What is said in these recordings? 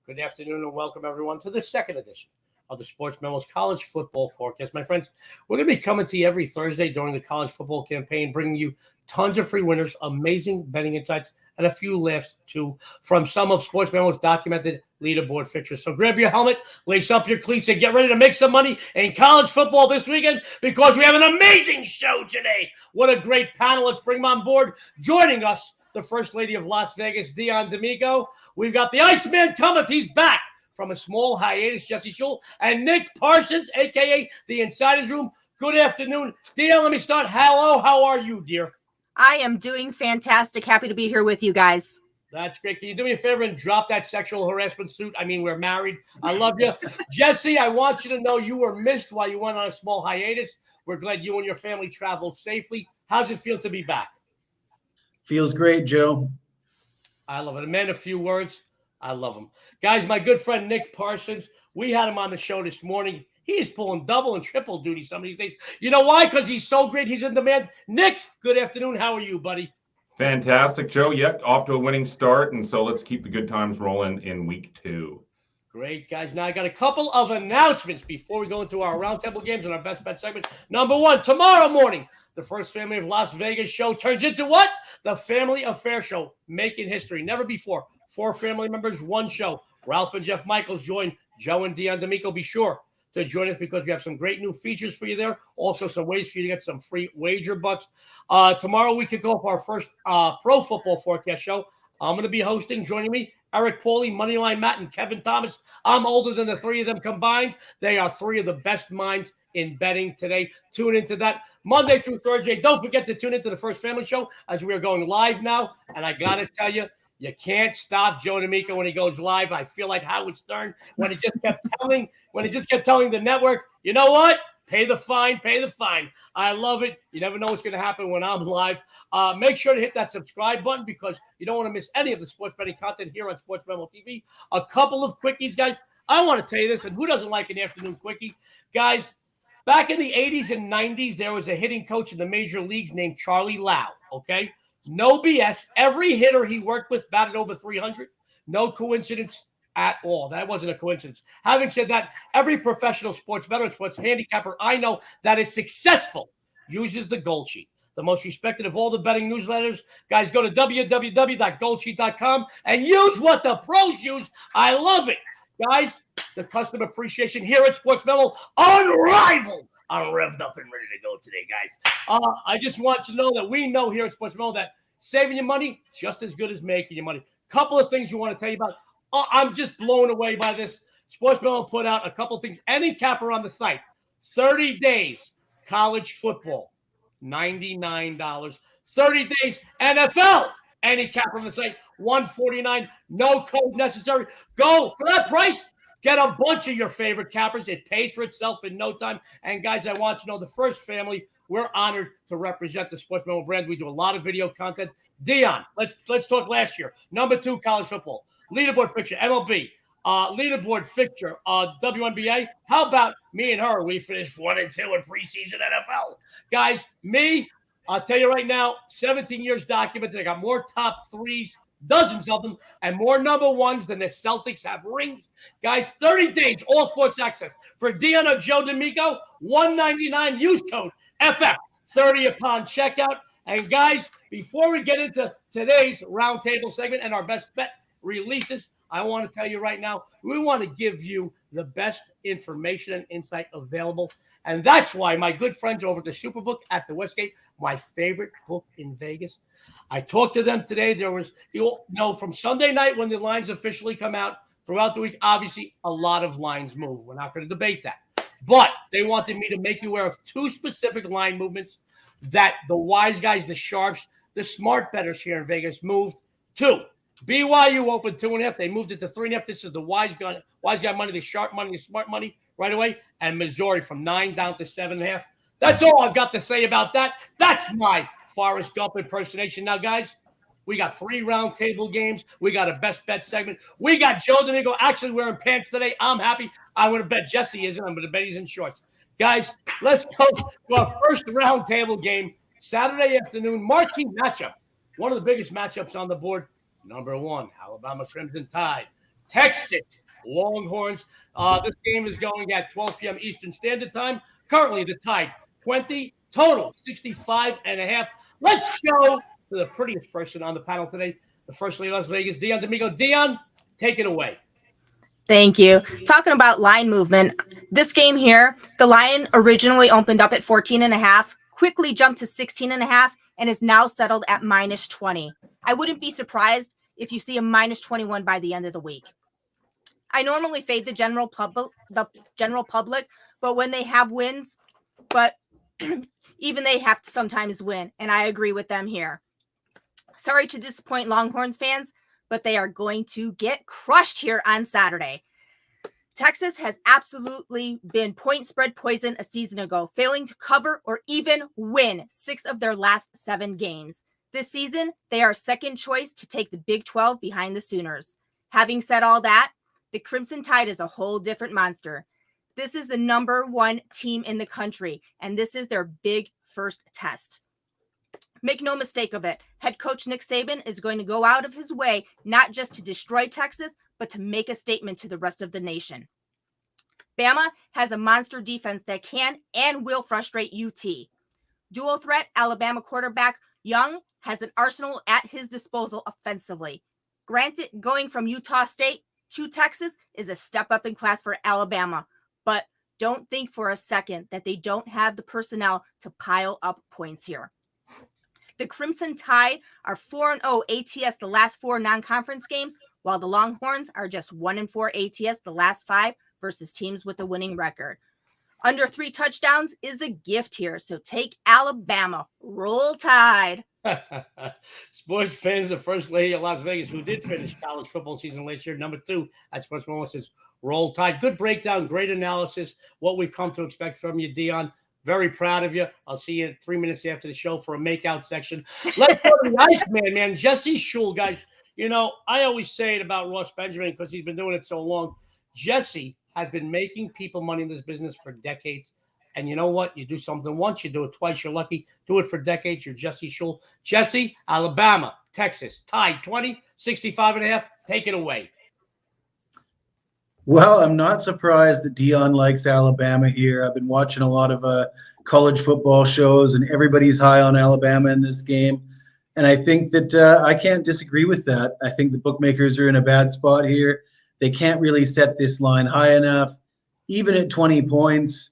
Good afternoon and welcome everyone to the second edition of the Sportsmemo's College Football Forecast. My friends, we're going to be coming to you every Thursday during the college football campaign, bringing you tons of free winners, amazing betting insights, and a few laughs too from some of Sportsmemo's documented leaderboard fixtures. So grab your helmet, lace up your cleats, and get ready to make some money in college football this weekend because we have an amazing show today. What a great panel. Let's bring them on board. Joining us, the First Lady of Las Vegas, Dionne D'Amico. We've got the Iceman coming. He's back from a small hiatus, Jesse Schule, and Nick Parsons, a.k.a. the Insiders Room. Good afternoon. Dionne, let me start. Hello. How are you, dear? I am doing fantastic. Happy to be here with you guys. That's great. Can you do me a favor and drop that sexual harassment suit? I mean, we're married. I love you. Jesse, I want you to know you were missed while you went on a small hiatus. We're glad you and your family traveled safely. How's it feel to be back? Feels great, Joe. I love it. A man, a few words. I love him. Guys, my good friend Nick Parsons, we had him on the show this morning. He is pulling double and triple duty some of these days. You know why? Because he's so great. He's in demand. Nick, good afternoon. How are you, buddy? Fantastic, Joe. Yep, off to a winning start. And so let's keep the good times rolling in week 2. Great, guys. Now, I got a couple of announcements before we go into our roundtable games and our best bet segment. Number one, tomorrow morning, the First Family of Las Vegas show turns into what? The Family Affair Show, making history. Never before. 4 family members, 1 show. Ralph and Jeff Michaels join Joe and Dionne D'Amico. Be sure to join us because we have some great new features for you there. Also, some ways for you to get some free wager bucks. Tomorrow, we kick off our first pro football forecast show. I'm going to be hosting. Joining me, Eric Pauly, Moneyline Matt, and Kevin Thomas. I'm older than the 3 of them combined. They are 3 of the best minds in betting today. Tune into that Monday through Thursday. Don't forget to tune into the First Family Show as we are going live now. And I got to tell you, you can't stop Joe D'Amico when he goes live. I feel like Howard Stern when he just kept telling the network, you know what? Pay the fine, pay the fine. I love it. You never know what's going to happen when I'm live. Make sure to hit that subscribe button because you don't want to miss any of the sports betting content here on Sportsmemo TV. A couple of quickies, guys. I want to tell you this, and who doesn't like an afternoon quickie? Guys, back in the 80s and 90s, there was a hitting coach in the major leagues named Charlie Lau, okay? No BS. Every hitter he worked with batted over 300. No coincidence at all. That wasn't a coincidence. Having said that, every professional sports bettor and sports handicapper I know that is successful uses the Gold Sheet, the most respected of all the betting newsletters. Guys, go to www.goldsheet.com and use what the pros use. I love it. Guys, the customer appreciation here at Sportsmemo, unrivaled. I'm revved up and ready to go today, guys. I just want you to know that we know here at Sportsmemo that saving your money is just as good as making your money. Couple of things we want to tell you about. I'm just blown away by this. Sportsmemo put out a couple of things. Any capper on the site, 30 days college football, $99. 30 days NFL, any capper on the site, $149. No code necessary. Go for that price. Get a bunch of your favorite cappers. It pays for itself in no time. And guys, I want you to know the First Family, we're honored to represent the Sportsmemo brand. We do a lot of video content. Dionne, let's talk last year. Number 2 college football. Leaderboard fixture, MLB. Leaderboard fixture, WNBA. How about me and her? We finished 1-2 in preseason NFL. Guys, me, I'll tell you right now, 17 years documented. I got more top 3s, dozens of them, and more number 1s than the Celtics have rings. Guys, 30 days, all sports access. For Dionne or Joe D'Amico, $199. Use code FF30 upon checkout. And guys, before we get into today's roundtable segment and our best bet releases, I want to tell you right now, we want to give you the best information and insight available. And that's why my good friends over at the Superbook at the Westgate, my favorite book in Vegas, I talked to them today. There was, from Sunday night when the lines officially come out throughout the week, obviously a lot of lines move. We're not going to debate that. But they wanted me to make you aware of 2 specific line movements that the wise guys, the sharps, the smart bettors here in Vegas moved to. BYU opened 2.5. They moved it to 3.5. This is the wise guy money, the sharp money, the smart money right away. And Missouri from 9 down to 7.5. That's all I've got to say about that. That's my Forrest Gump impersonation. Now, guys, we got 3 round table games. We got a best bet segment. We got Joe D'Amico actually wearing pants today. I'm happy. I'm going to bet Jesse isn't. I'm going to bet he's in shorts. Guys, let's go to our first round table game. Saturday afternoon, marquee matchup. One of the biggest matchups on the board. Number 1, Alabama Crimson Tide Texas Longhorns. This game is going at 12 p.m. Eastern Standard Time. Currently, the Tide 20, total 65.5. Let's go to the prettiest person on the panel today, the First Lady of Las Vegas, Dionne D'Amico. Dionne, take it away. Thank you. Talking about line movement, this game here, the line originally opened up at 14.5, quickly jumped to 16.5, and is now settled at -20. I wouldn't be surprised if you see a -21 by the end of the week. I normally fade the general public, but when they have wins, but even they have to sometimes win, and I agree with them here. Sorry to disappoint Longhorns fans, but they are going to get crushed here on Saturday. Texas has absolutely been point spread poison a season ago, failing to cover or even win 6 of their last 7 games. This season, they are second choice to take the Big 12 behind the Sooners. Having said all that, the Crimson Tide is a whole different monster. This is the number 1 team in the country, and this is their big first test. Make no mistake of it, head coach Nick Saban is going to go out of his way not just to destroy Texas, but to make a statement to the rest of the nation. Bama has a monster defense that can and will frustrate UT. Dual threat Alabama quarterback Young has an arsenal at his disposal offensively. Granted, going from Utah State to Texas is a step up in class for Alabama, but don't think for a second that they don't have the personnel to pile up points here. The Crimson Tide are 4-0 ATS the last 4 non-conference games, while the Longhorns are just 1-4 ATS the last 5 versus teams with a winning record. Under 3 touchdowns is a gift here, so take Alabama. Roll Tide. Sports fans, the First Lady of Las Vegas, who did finish college football season last year, number 2 at Sportsmemo, says Roll Tide. Good breakdown, great analysis, what we've come to expect from you, Dionne. Very proud of you. I'll see you 3 minutes after the show for a makeout section. Let's go to the Iceman, man. Jesse Schule, guys. You know, I always say it about Ross Benjamin because he's been doing it so long. Jesse has been making people money in this business for decades. And you know what? You do something once, you do it twice, you're lucky. Do it for decades. You're Jesse Schule. Jesse, Alabama, Texas, Tide 20, 65.5. Take it away. Well, I'm not surprised that Dionne likes Alabama here. I've been watching a lot of college football shows, and everybody's high on Alabama in this game. And I think that I can't disagree with that. I think the bookmakers are in a bad spot here. They can't really set this line high enough. Even at 20 points,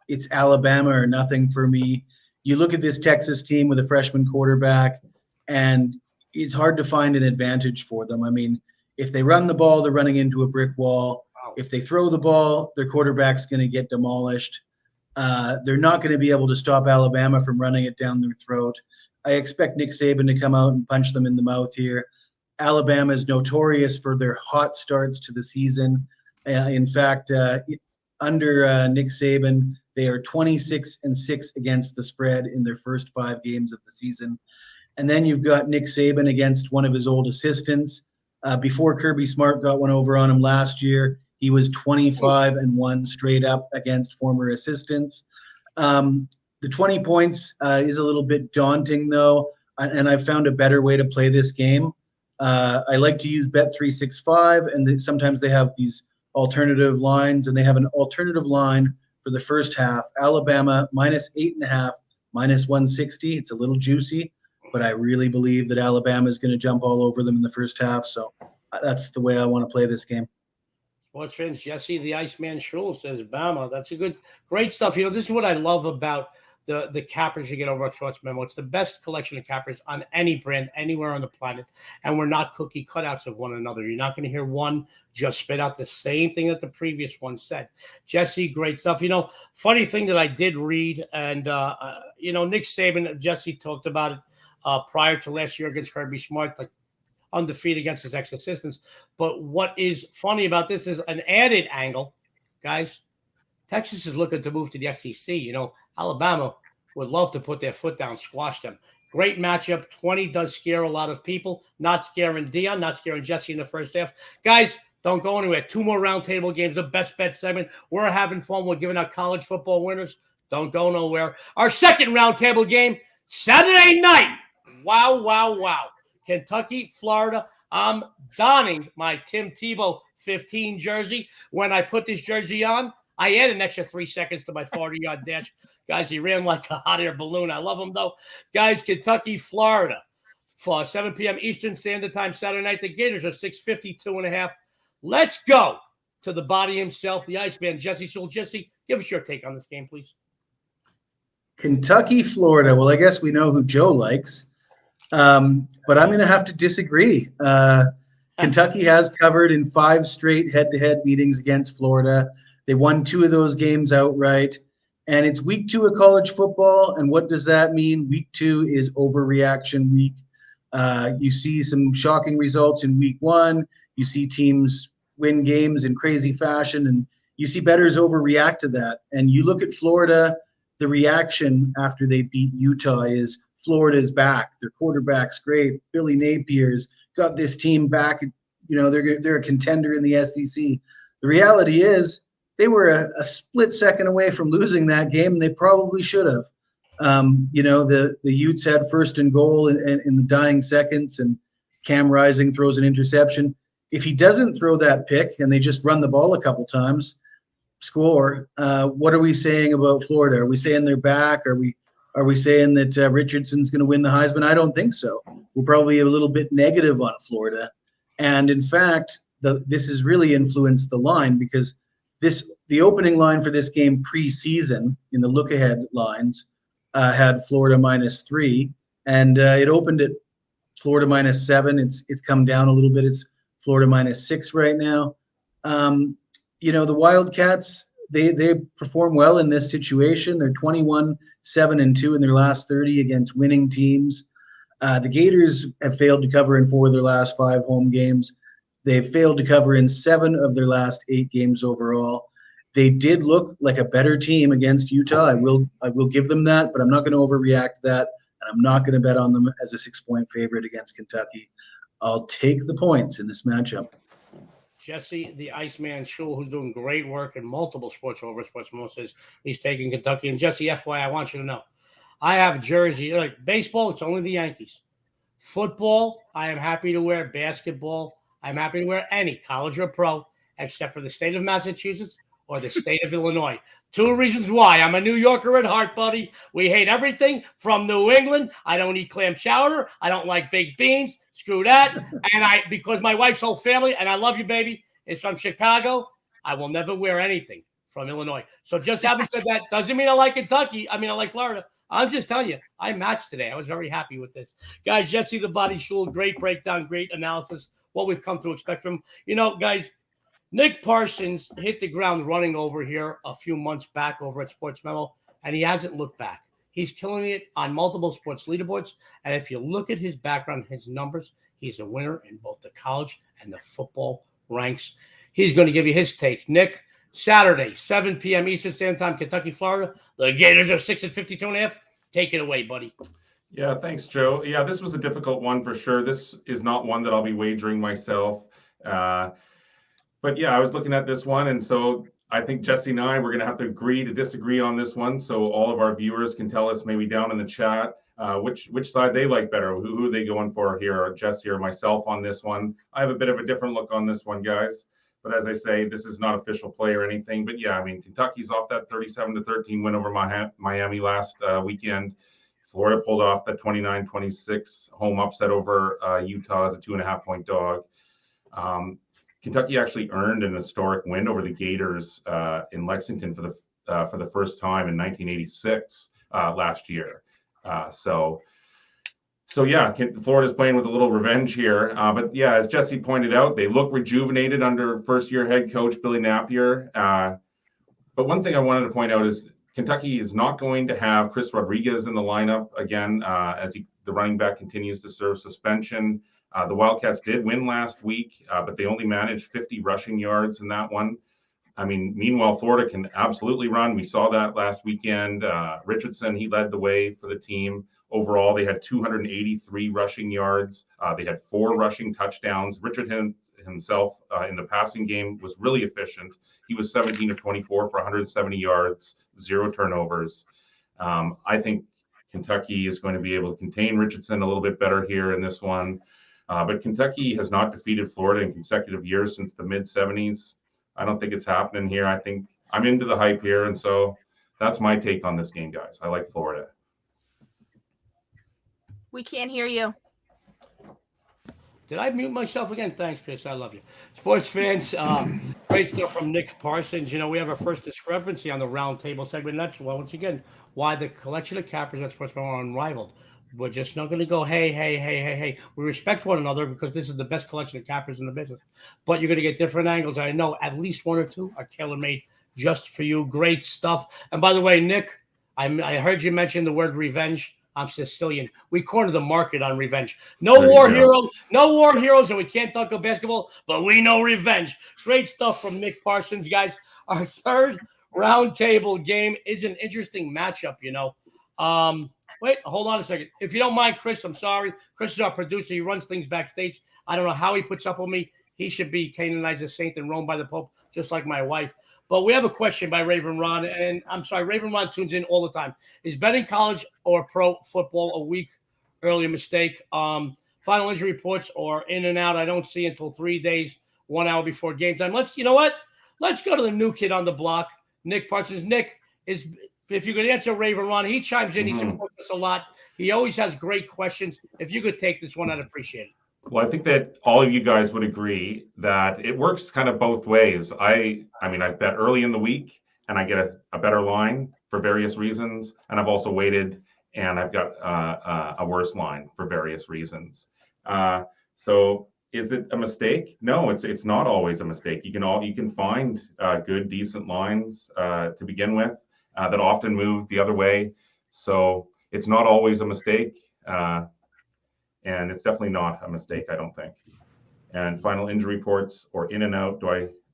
it's Alabama or nothing for me. You look at this Texas team with a freshman quarterback, and it's hard to find an advantage for them. I mean, if they run the ball, they're running into a brick wall. Wow. If they throw the ball, their quarterback's going to get demolished. They're not going to be able to stop Alabama from running it down their throat. I expect Nick Saban to come out and punch them in the mouth here. Alabama is notorious for their hot starts to the season. In fact, under Nick Saban, they are 26-6 against the spread in their first 5 games of the season. And then you've got Nick Saban against one of his old assistants. Before Kirby Smart got one over on him last year, he was 25-1 straight up against former assistants. The 20 points is a little bit daunting, though, and I've found a better way to play this game. I like to use Bet365, and sometimes they have these alternative lines, and they have an alternative line for the first half. Alabama -8.5, -160. It's a little juicy, but I really believe that Alabama is going to jump all over them in the first half. So that's the way I want to play this game. Sports fans, Jesse the Iceman Schule says Bama. That's great stuff. You know, this is what I love about the cappers you get over at Sportsmemo. It's the best collection of cappers on any brand, anywhere on the planet. And we're not cookie cutouts of one another. You're not going to hear one just spit out the same thing that the previous one said. Jesse, great stuff. You know, funny thing that I did read, and, you know, Nick Saban, Jesse talked about it prior to last year against Kirby Smart, like undefeated against his ex-assistants. But what is funny about this is an added angle, guys. Texas is looking to move to the SEC. You know, Alabama would love to put their foot down, squash them. Great matchup. 20 does scare a lot of people. Not scaring Dionne, not scaring Jesse in the first half. Guys, don't go anywhere. 2 more roundtable games, the best bet segment. We're having fun. We're giving out college football winners. Don't go nowhere. Our second roundtable game, Saturday night. Wow, wow, wow. Kentucky, Florida. I'm donning my Tim Tebow 15 jersey. When I put this jersey on, I added an extra 3 seconds to my 40-yard dash. Guys, he ran like a hot air balloon. I love him, though. Guys, Kentucky, Florida, for 7 p.m. Eastern Standard Time Saturday night. The Gators are 652.5. Let's go to the body himself, the Iceman, Jesse Schule. Jesse, give us your take on this game, please. Kentucky, Florida. Well, I guess we know who Joe likes, but I'm going to have to disagree. Kentucky has covered in 5 straight head-to-head meetings against Florida. They won 2 of those games outright, and it's week 2 of college football. And what does that mean? Week 2 is overreaction week. You see some shocking results in week 1. You see teams win games in crazy fashion, and you see bettors overreact to that. And you look at Florida, the reaction after they beat Utah is Florida's back. Their quarterback's great. Billy Napier's got this team back. You know, they're a contender in the SEC. The reality is they were a split second away from losing that game, and they probably should have. You know, the Utes had first and goal in the dying seconds, and Cam Rising throws an interception. If he doesn't throw that pick and they just run the ball a couple times, score, what are we saying about Florida? Are we saying they're back? Are we saying that Richardson's going to win the Heisman? I don't think so. We're probably a little bit negative on Florida. And in fact, this has really influenced the line, because the opening line for this game preseason in the look-ahead lines had Florida -3, and it opened at Florida -7. It's come down a little bit. It's Florida -6 right now. You know, the Wildcats, they perform well in this situation. They're 21-7-2 in their last 30 against winning teams. The Gators have failed to cover in 4 of their last 5 home games. They've failed to cover in 7 of their last 8 games overall. They did look like a better team against Utah. I will give them that, but I'm not going to overreact to that, and I'm not going to bet on them as a 6-point favorite against Kentucky. I'll take the points in this matchup. Jesse, the Iceman Schule, who's doing great work in multiple sports over Sportsmemo, says he's taking Kentucky. And Jesse, FYI, I want you to know, I have jersey. Like baseball, it's only the Yankees. Football, I am happy to wear. Basketball, I'm happy to wear any, college or pro, except for the state of Massachusetts or the state of Illinois. 2 reasons why. I'm a New Yorker at heart, buddy. We hate everything from New England. I don't eat clam chowder. I don't like baked beans. Screw that. And because my wife's whole family, and I love you, baby, is from Chicago, I will never wear anything from Illinois. So just having said that doesn't mean I like Kentucky. I mean, I like Florida. I'm just telling you, I matched today. I was very happy with this. Guys, Jesse the Body Schule, great breakdown, great analysis, what we've come to expect from him. You know, guys, Nick Parsons hit the ground running over here a few months back over at Sportsmemo, and he hasn't looked back. He's killing it on multiple sports leaderboards. And if you look at his background, his numbers, he's a winner in both the college and the football ranks. He's going to give you his take. Nick, Saturday, 7 p.m. Eastern Standard Time, Kentucky, Florida. The Gators are 6-52.5. Take it away, buddy. Yeah, thanks, Joe. Yeah, this was a difficult one for sure. This is not one that I'll be wagering myself. But yeah, I was looking at this one, and so I think Jesse and I, we're going to have to agree to disagree on this one, so all of our viewers can tell us maybe down in the chat which side they like better. Who are they going for here, or Jesse or myself on this one? I have a bit of a different look on this one, guys. But as I say, this is not official play or anything. But yeah, I mean, Kentucky's off that 37-13 win over Miami last weekend. Florida pulled off that 29-26 home upset over Utah as a 2.5-point dog. Kentucky actually earned an historic win over the Gators in Lexington for the first time in 1986 last year. So yeah, Florida's playing with a little revenge here. But yeah, as Jesse pointed out, they look rejuvenated under first-year head coach Billy Napier. But one thing I wanted to point out is Kentucky is not going to have Chris Rodriguez in the lineup again as the running back continues to serve suspension. The Wildcats did win last week, but they only managed 50 rushing yards in that one. I mean, meanwhile, Florida can absolutely run. We saw that last weekend. Richardson, he led the way for the team. Overall, they had 283 rushing yards. They had 4 rushing touchdowns. Richardson himself in the passing game was really efficient. He was 17 of 24 for 170 yards, 0 turnovers. I think Kentucky is going to be able to contain Richardson a little bit better here in this one. But Kentucky has not defeated Florida in consecutive years since the mid-'70s. I don't think it's happening here. I think I'm into the hype here, and so that's my take on this game, guys. I like Florida. We can't hear you. Did I mute myself again? Thanks, Chris. I love you. Sports fans, great stuff from Nick Parsons. You know, we have our first discrepancy on the roundtable segment. That's, well, once again, why the collection of cappers at Sportsmemo are unrivaled. We're just not going to go, hey. We respect one another because this is the best collection of cappers in the business. But you're going to get different angles. I know at least one or two are tailor-made just for you. Great stuff. And by the way, Nick, I heard you mention the word revenge. I'm Sicilian. We corner the market on revenge. No war heroes, and we can't talk about basketball, but we know revenge. Great stuff from Nick Parsons, guys. Our third roundtable game is an interesting matchup, you know. Wait, hold on a second. If you don't mind, Chris, I'm sorry. Chris is our producer. He runs things backstage. I don't know how he puts up with me. He should be canonized as saint and roamed by the Pope, just like my wife. But we have a question by Raven Ron, and I'm sorry, Raven Ron tunes in all the time. Is betting college or pro football a week early mistake? Final injury reports or in and out, I don't see until 3 days, 1 hour before game time. You know what? Let's go to the new kid on the block, Nick Parsons. Nick, if you could answer Raven Ron, he chimes in. He supports us a lot. He always has great questions. If you could take this one, I'd appreciate it. Well, I think that all of you guys would agree that it works kind of both ways. I mean, I bet early in the week and I get a better line for various reasons. And I've also waited and I've got a worse line for various reasons. So is it a mistake? No, it's not always a mistake. You can find good, decent lines to begin with that often move the other way. So it's not always a mistake. And it's definitely not a mistake, I don't think. And final injury reports or in and out,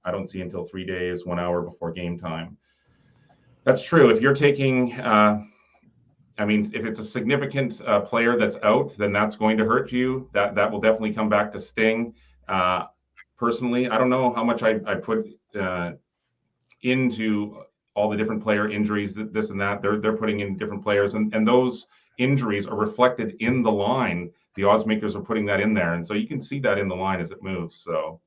I don't see until 3 days, 1 hour before game time. That's true. If you're taking, if it's a significant player that's out, then that's going to hurt you. That will definitely come back to sting. Personally, I don't know how much I put into all the different player injuries, this and that. They're putting in different players, and those injuries are reflected in the line. The odds makers are putting that in there. And so you can see that in the line as it moves. So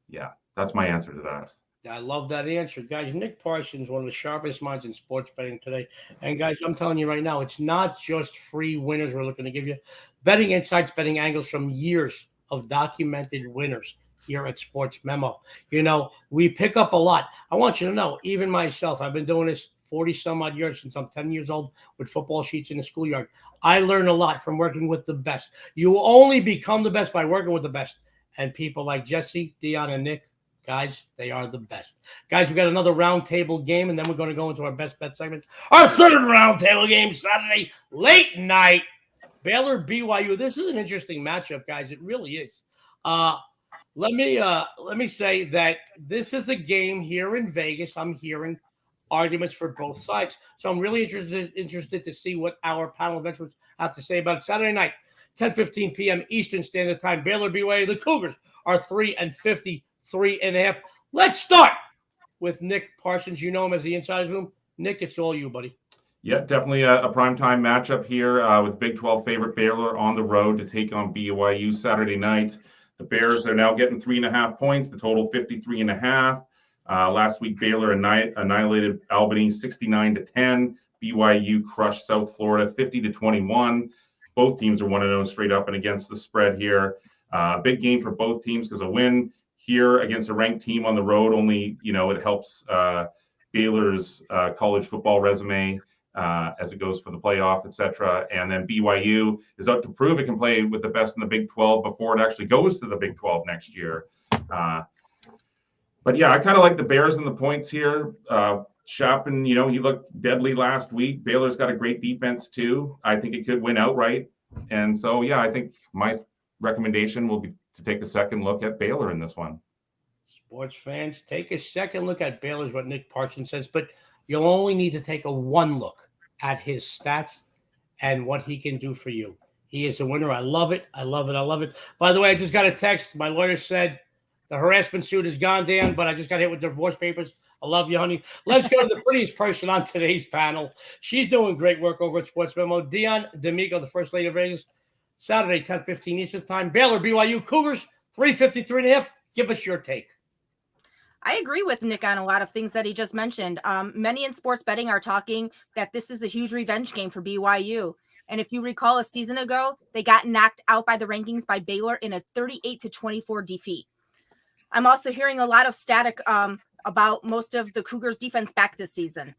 yeah, that's my answer to that. I love that answer. Guys, Nick Parsons, one of the sharpest minds in sports betting today. And guys, I'm telling you right now, it's not just free winners we're looking to give you. Betting insights, betting angles from years of documented winners here at Sports Memo. You know, we pick up a lot. I want you to know, even myself, I've been doing this 40 some odd years since I'm 10 years old with football sheets in the schoolyard. I learn a lot from working with the best. You only become the best by working with the best. And people like Jesse, Dionne, and Nick, guys, they are the best. Guys, we got another roundtable game, and then we're going to go into our best bet segment. Our third roundtable game Saturday, late night, Baylor BYU. This is an interesting matchup, guys. It really is. Let me say that this is a game here in Vegas. I'm hearing arguments for both sides. So I'm really interested to see what our panel of experts have to say about it. Saturday night, 10:15 p.m. Eastern Standard Time. Baylor BYU. The Cougars are 3-50, 3.5. Let's start with Nick Parsons. You know him as the Insiders Room. Nick, it's all you, buddy. Yeah, definitely a primetime matchup here with Big 12 favorite Baylor on the road to take on BYU Saturday night. The Bears are now getting 3.5 points, the total 53.5. Last week, Baylor annihilated Albany 69-10. BYU crushed South Florida 50-21. Both teams are 1-0 straight up and against the spread here. Big game for both teams because a win here against a ranked team on the road only, it helps Baylor's college football resume as it goes for the playoff, etc. And then BYU is out to prove it can play with the best in the Big 12 before it actually goes to the Big 12 next year. But yeah, I kind of like the Bears and the points here. Shappen, he looked deadly last week. Baylor's got a great defense too. I think it could win outright. And so, yeah, I think my recommendation will be to take a second look at Baylor in this one. Sports fans, take a second look at Baylor is what Nick Parsons says, but you'll only need to take one look at his stats and what he can do for you. He is a winner. I love it. I love it. I love it. By the way, I just got a text. My lawyer said the harassment suit is gone, Dan, but I just got hit with divorce papers. I love you, honey. Let's go to the prettiest person on today's panel. She's doing great work over at Sports Memo. Dionne D'Amico, the First Lady of Vegas. Saturday, 10:15 Eastern Time. Baylor, BYU, Cougars, 353.5. Give us your take. I agree with Nick on a lot of things that he just mentioned. Many in sports betting are talking that this is a huge revenge game for BYU. And if you recall, a season ago, they got knocked out by the rankings by Baylor in a 38-24 defeat. I'm also hearing a lot of static about most of the Cougars defense back this season.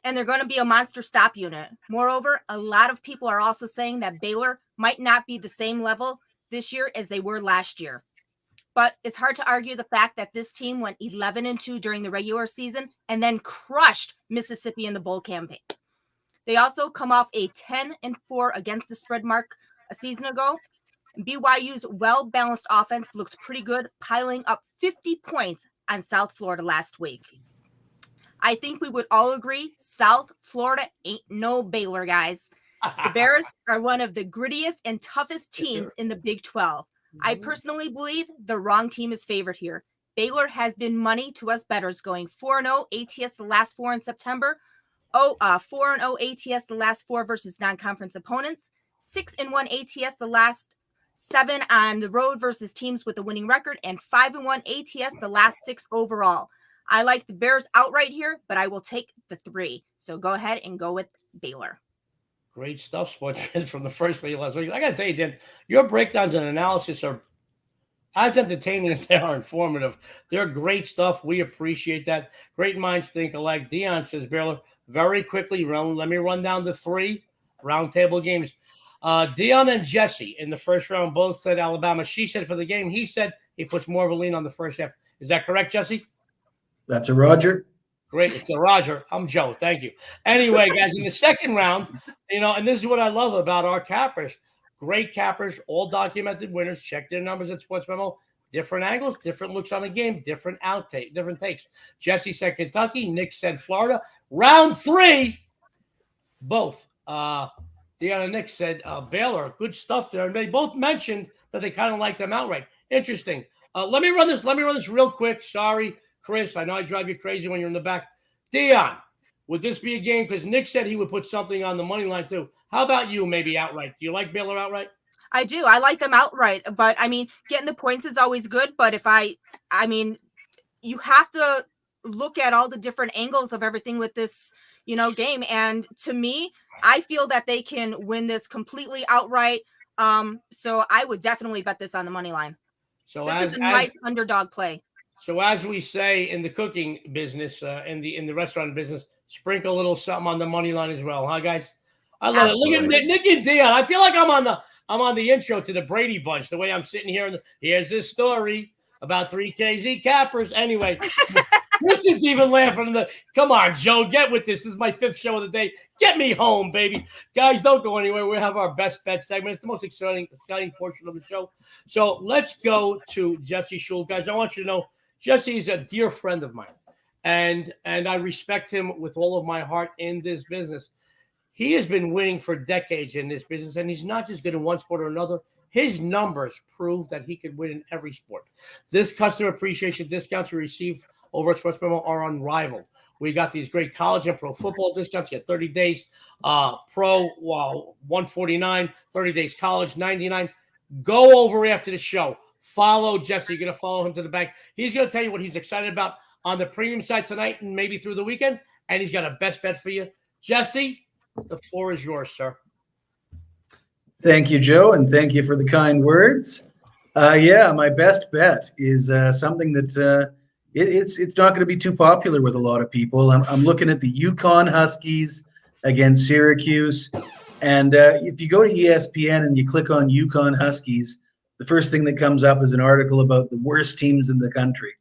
And they're going to be a monster stop unit. Moreover, a lot of people are also saying that Baylor might not be the same level this year as they were last year. But it's hard to argue the fact that this team went 11-2 during the regular season and then crushed Mississippi in the bowl campaign. They also come off a 10-4 against the spread mark a season ago. BYU's well-balanced offense looked pretty good, piling up 50 points on South Florida last week. I think we would all agree South Florida ain't no Baylor, guys. The Bears are one of the grittiest and toughest teams in the Big 12. I personally believe the wrong team is favored here. Baylor has been money to us bettors, going 4-0 ATS the last 4 in September. 4-0 ATS the last 4 versus non-conference opponents. 6-1 ATS the last 7 on the road versus teams with a winning record, and 5-1 ATS the last 6 overall. I like the Bears outright here, but I will take the 3. So go ahead and go with Baylor. Great stuff, sports fans, from the first video last week. I got to tell you, Dan, your breakdowns and analysis are as entertaining as they are informative. They're great stuff. We appreciate that. Great minds think alike. Dionne says, Baylor, very quickly, let me run down the 3 roundtable games. Dionne and Jesse in the first round both said Alabama. She said for the game. He said he puts more of a lean on the first half. Is that correct, Jesse? That's a Roger. Great. It's a Roger. I'm Joe. Thank you. Anyway, guys, in the second round, and this is what I love about our cappers. Great cappers, all documented winners. Check their numbers at Sportsmemo. Different angles, different looks on the game, different takes. Jesse said Kentucky. Nick said Florida. Round 3, both. Dionne and Nick said Baylor. Good stuff there. And they both mentioned that they kind of like them outright. Interesting. Let me run this real quick. Sorry, Chris. I know I drive you crazy when you're in the back. Dionne, would this be a game? Because Nick said he would put something on the money line too. How about you, maybe outright? Do you like Baylor outright? I do. I like them outright. But, getting the points is always good. But if you have to look at all the different angles of everything with this, game. And to me, I feel that they can win this completely outright. So I would definitely bet this on the money line. So this is a nice underdog play. So as we say in the cooking business, in the restaurant business, sprinkle a little something on the money line as well, huh, guys? I love Absolutely. It. Look at Nick and Dionne. I feel like I'm on the intro to the Brady Bunch. The way I'm sitting here, here's this story about 3 KZ cappers. Anyway, this is even laughing. Come on, Joe, get with this. This is my 5th show of the day. Get me home, baby. Guys, don't go anywhere. We have our best bet segment. It's the most exciting portion of the show. So let's go to Jesse Schule. Guys, I want you to know Jesse is a dear friend of mine, and I respect him with all of my heart in this business. He has been winning for decades in this business, and he's not just good in one sport or another. His numbers prove that he can win in every sport. This customer appreciation discounts we receive over at Sportsmemo are unrivaled. We got these great college and pro football discounts. You get 30 days pro, $149, 30 days college, $99. Go over after the show. Follow Jesse. You're going to follow him to the bank. He's going to tell you what he's excited about on the premium side tonight and maybe through the weekend, and he's got a best bet for you. Jesse, the floor is yours, sir. Thank you, Joe, and thank you for the kind words. My best bet is something that it's not going to be too popular with a lot of people. I'm looking at the UConn Huskies against Syracuse, and if you go to ESPN and you click on UConn Huskies, the first thing that comes up is an article about the worst teams in the country.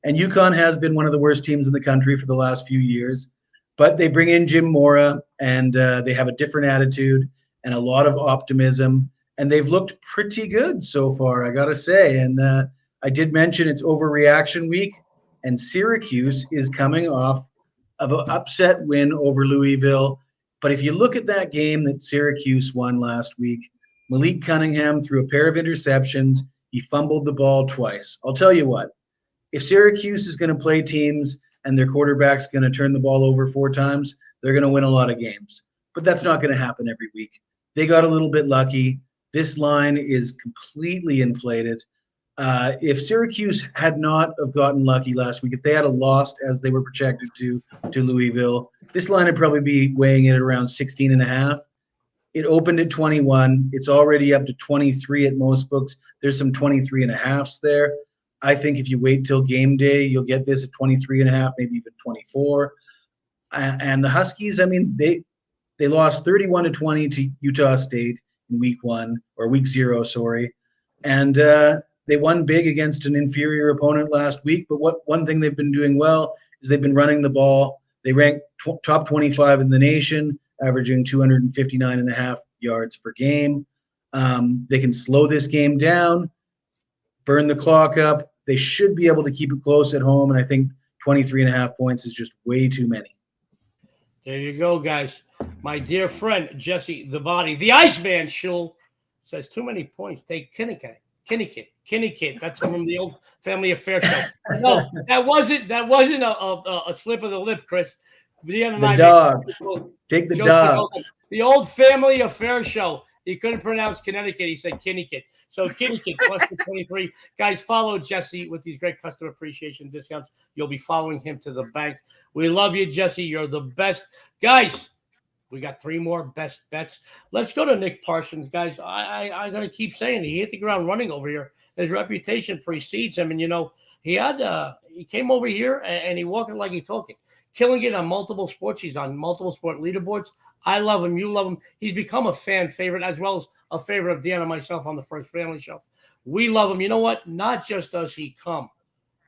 And UConn has been one of the worst teams in the country for the last few years, but they bring in Jim Mora, and they have a different attitude and a lot of optimism, and they've looked pretty good so far, I got to say. And I did mention it's overreaction week, and Syracuse is coming off of an upset win over Louisville. But if you look at that game that Syracuse won last week, Malik Cunningham threw a pair of interceptions. He fumbled the ball twice. I'll tell you what, if Syracuse is going to play teams and their quarterback's going to turn the ball over 4 times, they're going to win a lot of games. But that's not going to happen every week. They got a little bit lucky. This line is completely inflated. If Syracuse had not have gotten lucky last week, if they had lost as they were projected to Louisville, this line would probably be weighing in at around 16.5. It opened at 21. It's already up to 23 at most books. There's some 23.5s there. I think if you wait till game day, you'll get this at 23.5, maybe even 24. And the Huskies, I mean, they lost 31-20 to Utah State in week 0, sorry. And they won big against an inferior opponent last week. But one thing they've been doing well is they've been running the ball. They rank top 25 in the nation, averaging 259.5 yards per game. They can slow this game down, burn the clock up. They should be able to keep it close at home. And I think 23.5 points is just way too many. There you go, guys. My dear friend, Jesse the Body, the Iceman Schule, says too many points. Take Kinnikin. That's from the old Family Affair show. No, that wasn't a slip of the lip, Chris. The dogs. Take the dogs. The old Family Affair show. He couldn't pronounce Connecticut. He said Kinnikin. So Kinnikin plus the 23. Guys, follow Jesse with these great customer appreciation discounts. You'll be following him to the bank. We love you, Jesse. You're the best. Guys, we got 3 more best bets. Let's go to Nick Parsons, guys. I got to keep saying he hit the ground running over here. His reputation precedes him. And, he came over here and he walking like he talking. Killing it on multiple sports. He's on multiple sport leaderboards. I love him. You love him. He's become a fan favorite as well as a favorite of Dionne and myself on the First Family Show. We love him. You know what? Not just does he come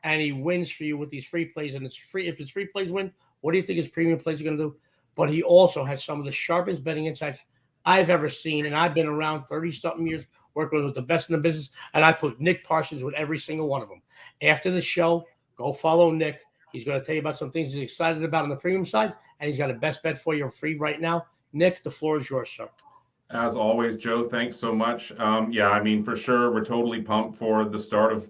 and he wins for you with these free plays, and it's free. If his free plays win, what do you think his premium plays are going to do? But he also has some of the sharpest betting insights I've ever seen, and I've been around 30-something years working with the best in the business, and I put Nick Parsons with every single one of them. After the show, go follow Nick. He's going to tell you about some things he's excited about on the premium side, and he's got a best bet for you free right now. Nick, the floor is yours, sir. As always, Joe, thanks so much. For sure, we're totally pumped for the start of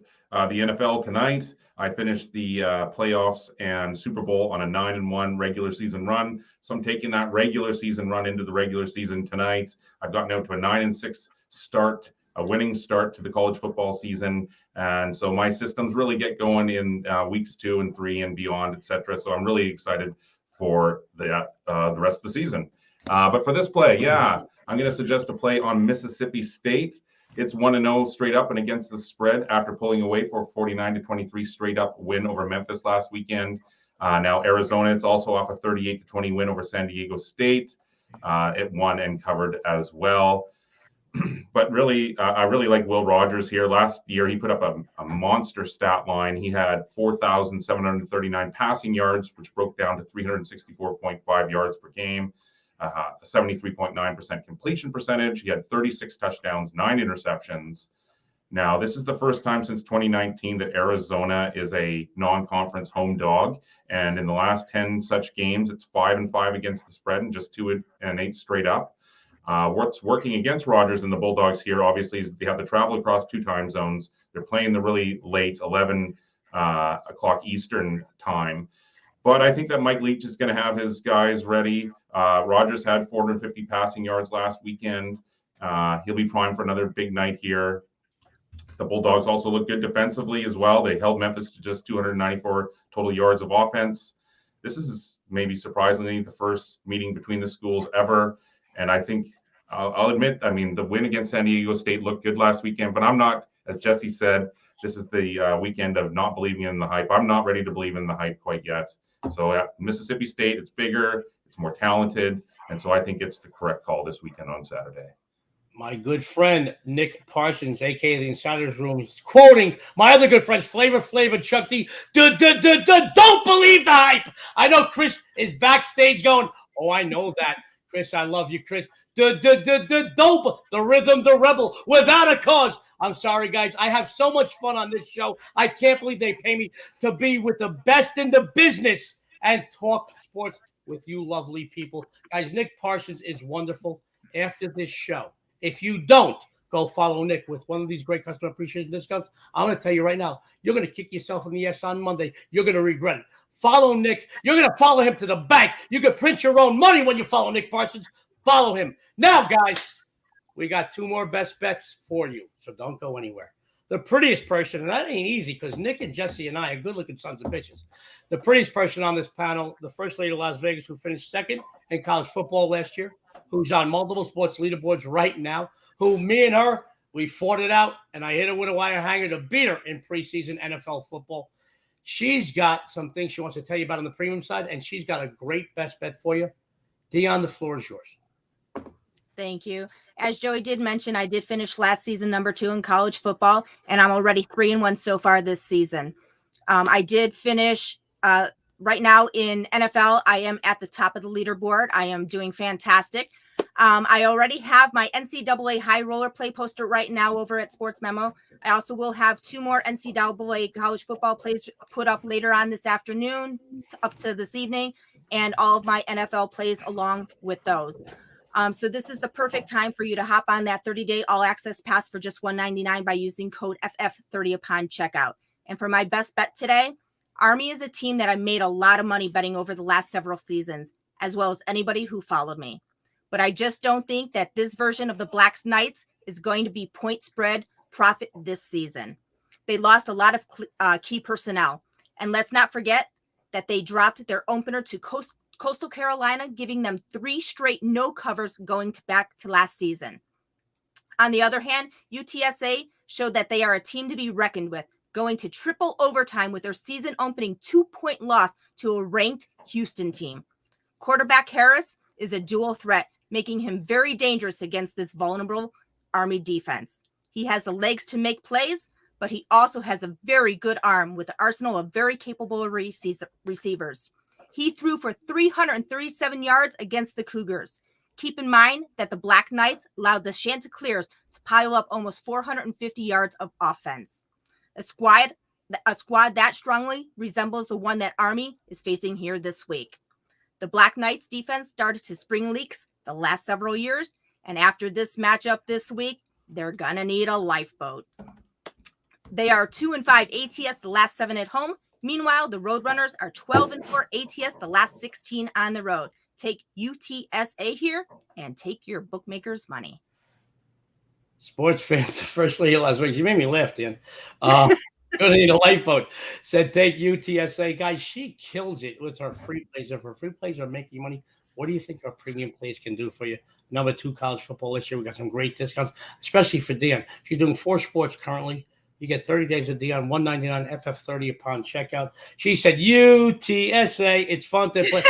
the NFL tonight. I finished the playoffs and Super Bowl on a 9-1 regular season run. So I'm taking that regular season run into the regular season tonight. I've gotten out to a 9-6 start, a winning start to the college football season. And so my systems really get going in weeks 2 and 3 and beyond, et cetera. So I'm really excited for the rest of the season. But for this play, I'm going to suggest a play on Mississippi State. It's 1-0 straight up and against the spread after pulling away for a 49-23 straight up win over Memphis last weekend. Now Arizona, it's also off a 38-20 win over San Diego State. It won and covered as well. But really, I really like Will Rogers here. Last year, he put up a monster stat line. He had 4,739 passing yards, which broke down to 364.5 yards per game. A 73.9% completion percentage. He had 36 touchdowns, 9 interceptions. Now, this is the first time since 2019 that Arizona is a non-conference home dog. And in the last 10 such games, it's 5-5 against the spread and just 2-8 straight up. What's working against Rodgers and the Bulldogs here, obviously, is they have to travel across 2 time zones. They're playing the really late 11 o'clock Eastern time. But I think that Mike Leach is going to have his guys ready. Rodgers had 450 passing yards last weekend. He'll be primed for another big night here. The Bulldogs also look good defensively as well. They held Memphis to just 294 total yards of offense. This is maybe surprisingly the first meeting between the schools ever. And I think I'll admit, the win against San Diego State looked good last weekend, but I'm not, as Jesse said, this is the weekend of not believing in the hype. I'm not ready to believe in the hype quite yet. So Mississippi State, it's bigger, it's more talented, and so I think it's the correct call this weekend on Saturday. My good friend, Nick Parsons, a.k.a. the Insiders Room, is quoting my other good friends, Flavor, Chuck D. Don't believe the hype. I know Chris is backstage going, oh, I know that. Chris, I love you, Chris. Dope, the rhythm, the rebel, without a cause. I'm sorry, guys. I have so much fun on this show. I can't believe they pay me to be with the best in the business and talk sports with you lovely people. Guys, Nick Parsons is wonderful. After this show, if you don't go follow Nick with one of these great customer appreciation discounts, I'm going to tell you right now, you're going to kick yourself in the ass on Monday. You're going to regret it. Follow Nick. You're going to follow him to the bank. You can print your own money when you follow Nick Parsons. Follow him. Now, guys, we got 2 more best bets for you, so don't go anywhere. The prettiest person, and that ain't easy because Nick and Jesse and I are good-looking sons of bitches. The prettiest person on this panel, the first lady of Las Vegas, who finished second in college football last year, who's on multiple sports leaderboards right now, who me and her, we fought it out, and I hit her with a wire hanger to beat her in preseason NFL football. She's got some things she wants to tell you about on the premium side, and she's got a great best bet for you. Dionne, the floor is yours. Thank you. As Joey did mention, I did finish last season number 2 in college football, and I'm already 3-1 so far this season. I did finish right now in NFL. I am at the top of the leaderboard. I am doing fantastic. I already have my NCAA high roller play poster right now over at Sportsmemo. I also will have 2 more NCAA college football plays put up later on this afternoon up to this evening, and all of my NFL plays along with those. So this is the perfect time for you to hop on that 30-day all-access pass for just $199 by using code FF30 upon checkout. And for my best bet today, Army is a team that I made a lot of money betting over the last several seasons, as well as anybody who followed me. But I just don't think that this version of the Black Knights is going to be point spread profit this season. They lost a lot of key personnel. And let's not forget that they dropped their opener to Coastal Carolina, giving them 3 straight no covers going back to last season. On the other hand, UTSA showed that they are a team to be reckoned with, going to triple overtime with their season opening 2-point loss to a ranked Houston team. Quarterback Harris is a dual threat, making him very dangerous against this vulnerable Army defense. He has the legs to make plays, but he also has a very good arm with an arsenal of very capable receivers. He threw for 337 yards against the Cougars. Keep in mind that the Black Knights allowed the Chanticleers to pile up almost 450 yards of offense. A squad that strongly resembles the one that Army is facing here this week. The Black Knights defense started to spring leaks the last several years, and after this matchup this week, they're gonna need a lifeboat. They are 2-5 ATS the last 7 at home. Meanwhile, the Roadrunners are 12-4 ATS the last 16 on the road. Take UTSA here and take your bookmaker's money. Sports fans, the first lady of Las Vegas. You made me laugh, Dan. Gonna need a lifeboat. Said take UTSA. Guys, she kills it with her free plays. If her free plays are making money, what do you think our premium plays can do for you? Number 2 college football this year. We got some great discounts, especially for Dionne. She's doing 4 sports currently. You get 30 days of Dionne, $199 FF30 upon checkout. She said, UTSA, it's fun to play.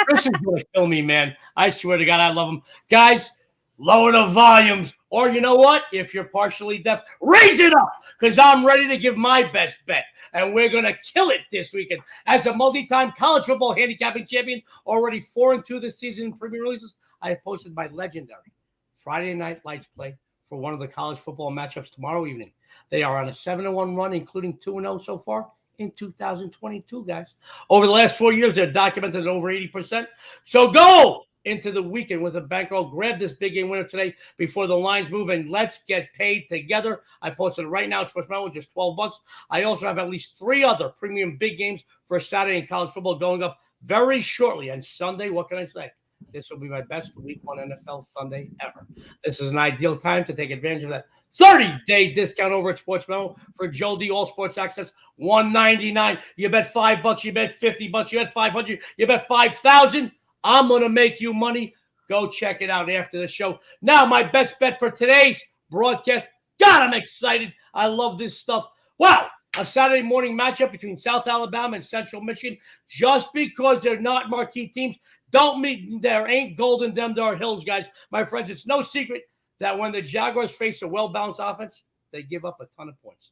Chris is going to kill me, man. I swear to God, I love him. Guys, lower the volumes. Or you know what? If you're partially deaf, raise it up because I'm ready to give my best bet. And we're going to kill it this weekend. As a multi-time college football handicapping champion, already 4-2 this season in premium releases, I have posted my legendary Friday Night Lights play for one of the college football matchups tomorrow evening. They are on a 7-1 run, including 2-0 so far in 2022, guys. Over the last 4 years, they're documented at over 80%. So go into the weekend with a bankroll. Grab this big game winner today before the lines move, and let's get paid together. I posted it right now at Sportsmemo, just $12. I also have at least 3 other premium big games for Saturday in college football going up very shortly. And Sunday, what can I say? This will be my best Week 1 NFL Sunday ever. This is an ideal time to take advantage of that 30-day discount over at Sportsmemo for Joe D. All Sports Access, $199. You bet $5, you bet $50, you bet $500, you bet $5,000. I'm going to make you money. Go check it out after the show. Now, my best bet for today's broadcast. God, I'm excited. I love this stuff. Wow. A Saturday morning matchup between South Alabama and Central Michigan. Just because they're not marquee teams, don't mean there ain't gold in them there hills, guys. My friends, it's no secret that when the Jaguars face a well-balanced offense, they give up a ton of points.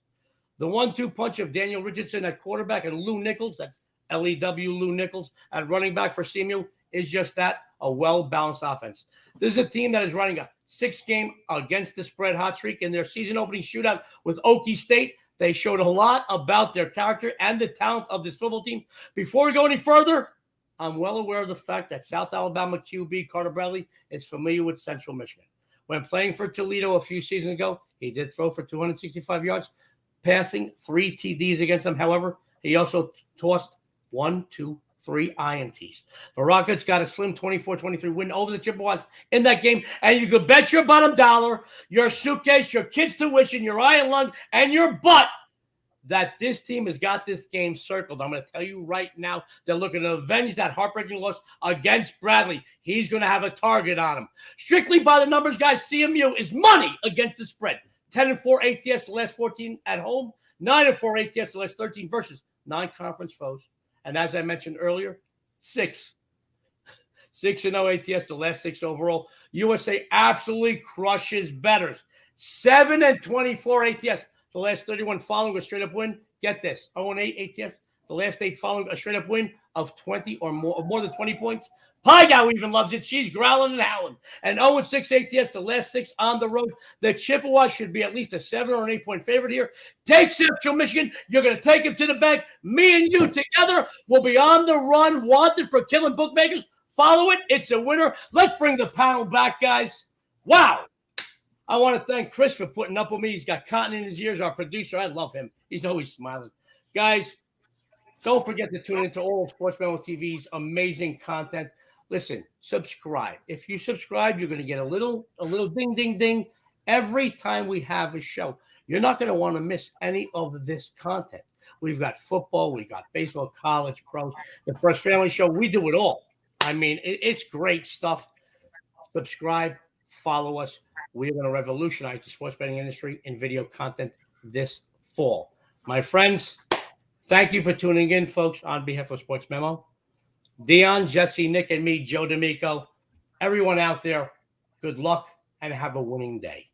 The 1-2 punch of Daniel Richardson at quarterback and Lou Nichols, that's L-E-W, Lou Nichols, at running back for CMU, is just that, a well-balanced offense. This is a team that is running a 6-game against the spread hot streak in their season-opening shootout with Okie State. They showed a lot about their character and the talent of this football team. Before we go any further, I'm well aware of the fact that South Alabama QB Carter Bradley is familiar with Central Michigan. When playing for Toledo a few seasons ago, he did throw for 265 yards, passing 3 TDs against them. However, he also tossed 1, 2, 3 INTs. The Rockets got a slim 24-23 win over the Chippewas in that game, and you could bet your bottom dollar, your suitcase, your kids' tuition, your eye and lung, and your butt that this team has got this game circled. I'm going to tell you right now, they're looking to avenge that heartbreaking loss against Bradley. He's going to have a target on him. Strictly by the numbers, guys, CMU is money against the spread. 10-4 ATS the last 14 at home, 9-4 ATS the last 13 versus non-conference foes. And as I mentioned earlier, 6-0 ATS the last 6 overall. USA absolutely crushes bettors. 7-24 ATS the last 31 following a straight-up win. Get this, 0-8 ATS the last 8 following a straight-up win of 20 or more than 20 points. Pie Gal even loves it. She's growling and howling. And 0-6 ATS the last 6 on the road. The Chippewas should be at least a 7 or an 8-point favorite here. Take Central Michigan. You're going to take him to the bank. Me and you together will be on the run, wanted for killing bookmakers. Follow it. It's a winner. Let's bring the panel back, guys. Wow. I want to thank Chris for putting up with me. He's got cotton in his ears, our producer. I love him. He's always smiling. Guys, don't forget to tune into all of Sportsmemo TV's amazing content. Listen, subscribe. If you subscribe, you're going to get a little ding, ding, ding every time we have a show. You're not going to want to miss any of this content. We've got football. We've got baseball, college, pros, the First Family Show. We do it all. I mean, it's great stuff. Subscribe, follow us. We're going to revolutionize the sports betting industry in video content this fall. My friends, thank you for tuning in, folks, on behalf of Sports Memo. Dionne, Jesse, Nick, and me, Joe D'Amico. Everyone out there, good luck and have a winning day.